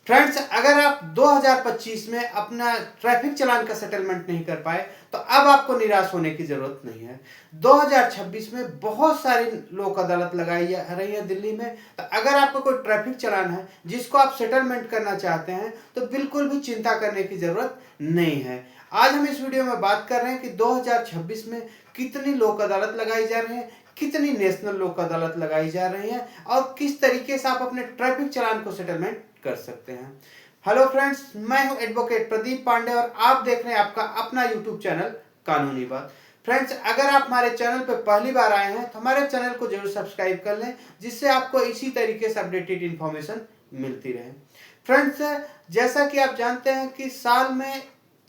Friends, अगर आप 2025 में अपना ट्रैफिक चालान का सेटलमेंट नहीं कर पाए तो अब आपको निराश होने की जरूरत नहीं है। 2026 में बहुत सारी लोक अदालत लगाई जा रही है दिल्ली में। तो अगर आपको कोई ट्रैफिक चालान है जिसको आप सेटलमेंट करना चाहते हैं तो बिल्कुल भी चिंता करने की जरूरत नहीं है। आज हम इस वीडियो में बात कर रहे हैं कि 2026 में कितनी लोक अदालत लगाई जा रही है, कितनी नेशनल लोक अदालत लगाई जा रही है और किस तरीके से आप अपने ट्रैफिक चालान को सेटलमेंट कर सकते हैं। हेलो फ्रेंड्स, मैं हूं एडवोकेट प्रदीप पांडे और आप देख रहे हैं आपका अपना यूट्यूब चैनल कानूनी बात। फ्रेंड्स, अगर आप हमारे चैनल पर पहली बार आए हैं तो हमारे चैनल को जरूर सब्सक्राइब कर लें, जिससे आपको इसी तरीके से अपडेटेड इंफॉर्मेशन मिलती रहे। फ्रेंड्स, जैसा कि आप जानते हैं कि साल में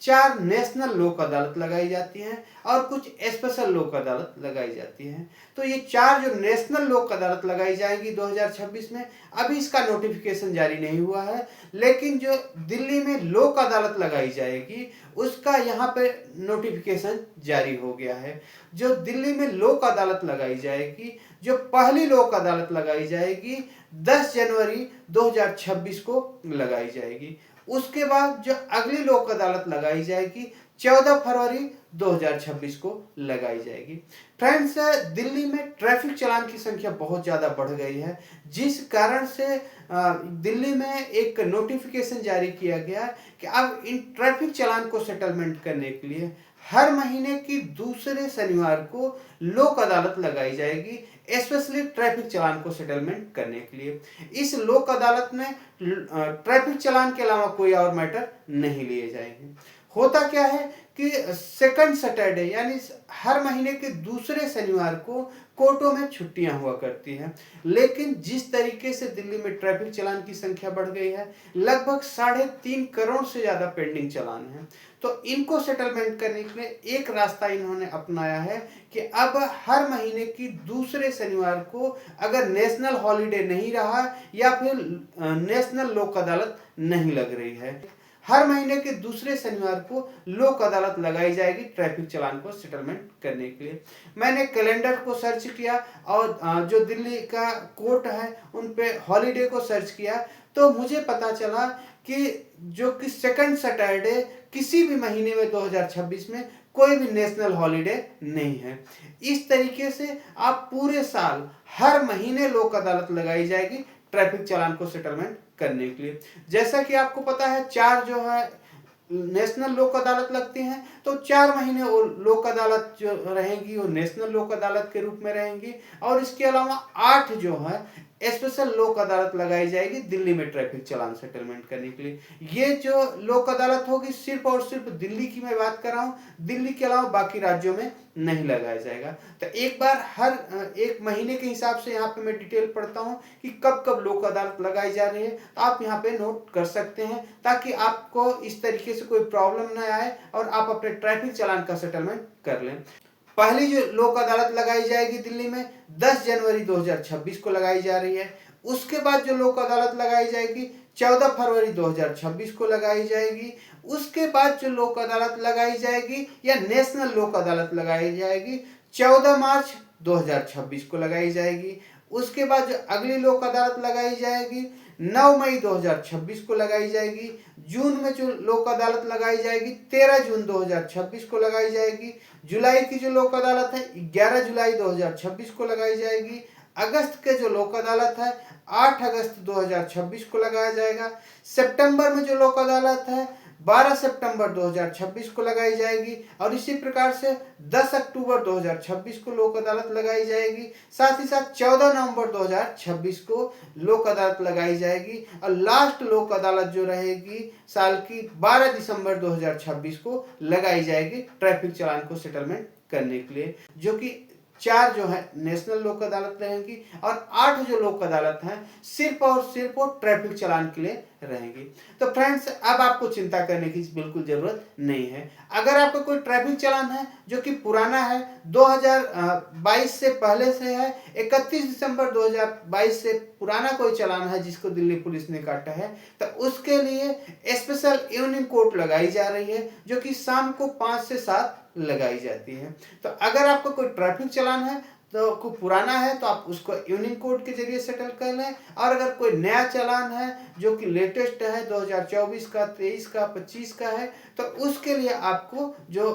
4 नेशनल लोक अदालत लगाई जाती हैं और कुछ स्पेशल लोक अदालत लगाई जाती हैं। तो ये 4 जो नेशनल लोक अदालत लगाई जाएंगी 2026 में, अभी इसका नोटिफिकेशन जारी नहीं हुआ है, लेकिन जो दिल्ली में लोक अदालत लगाई जाएगी उसका यहाँ पे नोटिफिकेशन जारी हो गया है। जो दिल्ली में लोक अदालत लगाई जाएगी, जो पहली लोक अदालत लगाई जाएगी 10 जनवरी 2026 को लगाई जाएगी। उसके बाद जो अगली लोक अदालत लगाई जाएगी 14 फरवरी 2026 को लगाई जाएगी। फ्रेंड्स, दिल्ली में ट्रैफिक चालान की संख्या बहुत ज़्यादा बढ़ गई है, जिस कारण से दिल्ली में एक नोटिफिकेशन जारी किया गया कि अब इन ट्रैफिक चालान को सेटलमेंट करने के लिए हर महीने की दूसरे शनिवार को लोक अदालत लगाई जाएगी, स्पेशली ट्रैफिक चालान को सेटलमेंट करने के लिए। इस लोक अदालत में ट्रैफिक चालान के अलावा कोई और मैटर नहीं लिए जाएंगे। होता क्या है कि सेकंड सैटरडे यानी हर महीने के दूसरे शनिवार को कोर्टों में छुट्टियां हुआ करती हैं, लेकिन जिस तरीके से दिल्ली में ट्रैफिक चालान की संख्या बढ़ गई है, लगभग 3.5 करोड़ से ज़्यादा पेंडिंग चालान हैं, तो इनको सेटलमेंट करने के लिए एक रास्ता इन्होंने अपनाया है कि अब हर महीने की दूसरे शनिवार को अगर नेशनल हॉलिडे नहीं रहा या फिर नेशनल लोक अदालत नहीं लग रही है, हर महीने के दूसरे शनिवार को लोक अदालत लगाई जाएगी ट्रैफिक चालान को सेटलमेंट करने के लिए। मैंने कैलेंडर को सर्च किया और जो दिल्ली का कोर्ट है उन पे हॉलीडे को सर्च किया, तो मुझे पता चला कि जो कि सेकंड सैटरडे किसी भी महीने में 2026 में कोई भी नेशनल हॉलीडे नहीं है। इस तरीके से आप पूरे साल हर महीने लोक अदालत लगाई जाएगी ट्रैफिक चालान को सेटलमेंट करने के लिए। जैसा कि आपको पता है 4 जो है नेशनल लोक अदालत लगती हैं, तो 4 महीने वो लोक अदालत जो रहेंगी वो नेशनल लोक अदालत के रूप में रहेंगी, और इसके अलावा 8 जो है स्पेशल लोक अदालत लगाई जाएगी दिल्ली में ट्रैफिक चालान सेटलमेंट करने के लिए। ये जो लोक अदालत होगी सिर्फ और सिर्फ दिल्ली की मैं बात कर रहा हूँ, दिल्ली के अलावा बाकी राज्यों में नहीं लगाया जाएगा। तो एक बार हर एक महीने के हिसाब से यहाँ पे मैं डिटेल पढ़ता हूँ कि कब कब लोक अदालत लगाई जा रही है, तो आप यहाँ पे नोट कर सकते हैं ताकि आपको इस तरीके से कोई प्रॉब्लम न आए और आप अपने ट्रैफिक चालान का सेटलमेंट कर लें। पहली जो लोक अदालत लगाई जाएगी दिल्ली में 10 जनवरी 2026 को लगाई जा रही है। उसके बाद जो लोक अदालत लगाई जाएगी 14 फरवरी 2026 को लगाई जाएगी। उसके बाद जो लोक अदालत लगाई जाएगी या नेशनल लोक अदालत लगाई जाएगी 14 मार्च 2026 को लगाई जाएगी। उसके बाद जो अगली लोक अदालत लगाई जाएगी 9 मई 2026 को लगाई जाएगी। जून में जो लोक अदालत लगाई जाएगी 13 जून 2026 को लगाई जाएगी। जुलाई की जो लोक अदालत है 11 जुलाई 2026 को लगाई जाएगी। अगस्त के जो लोक अदालत है 8 अगस्त 2026 को लगाया जाएगा। सितंबर में जो लोक अदालत है 12 सितंबर 2026 को लगाई जाएगी, और इसी प्रकार से 10 अक्टूबर 2026 को लोक अदालत लगाई जाएगी। साथ ही साथ 14 नवंबर 2026 को लोक अदालत लगाई जाएगी, और लास्ट लोक अदालत जो रहेगी साल की 12 दिसंबर 2026 को लगाई जाएगी ट्रैफिक चालान को सेटलमेंट करने के लिए, जो कि 4 जो है नेशनल लोक अदालत रहेंगी और 8 जो लोक अदालत हैं सिर्फ और सिर्फ वो ट्रैफिक चालान के लिए रहेंगी। तो फ्रेंड्स, अब आपको चिंता करने की बिल्कुल जरूरत नहीं है। अगर आपका कोई ट्रैफिक चालान है जो कि पुराना है, 2022 से पहले से है, 31 दिसंबर 2022 से पुराना कोई चालान है जिसको दिल्ली पुलिस ने काटा है, तो उसके लिए स्पेशल इवनिंग कोर्ट लगाई जा रही है, जो कि शाम को 5 से 7 लगाई जाती है। तो अगर आपका कोई ट्रैफिक चालान है तो को पुराना है तो आप उसको यूनिकोड के जरिए सेटल कर लें, और अगर कोई नया चालान है जो कि लेटेस्ट है 2024 का, 23 का, 25 का है, तो उसके लिए आपको जो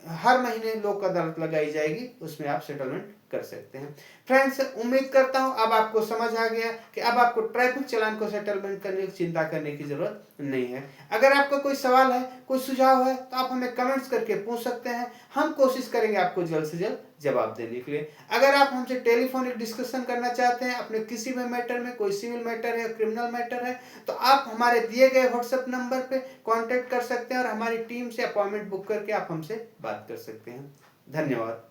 हर महीने लोक अदालत लगाई जाएगी उसमें आप सेटलमेंट कर सकते हैं। फ्रेंड्स, उम्मीद करता हूं अब आपको समझ आ गया कि अब आपको ट्रैफिक चालान को सेटलमेंट करने की चिंता करने की जरूरत नहीं है। अगर आपका कोई सवाल है, कोई सुझाव है, तो आप हमें कमेंट्स करके पूछ सकते हैं। हम कोशिश करेंगे आपको जल्द से जल्द जवाब देने के लिए। अगर आप हमसे टेलीफोनिक डिस्कशन करना चाहते हैं अपने किसी भी मैटर में, कोई सिविल मैटर है, क्रिमिनल मैटर है, तो आप हमारे दिए गए व्हाट्सएप नंबर पे कांटेक्ट कर सकते हैं और हमारी टीम से अपॉइंटमेंट बुक करके आप हमसे बात कर सकते हैं। धन्यवाद।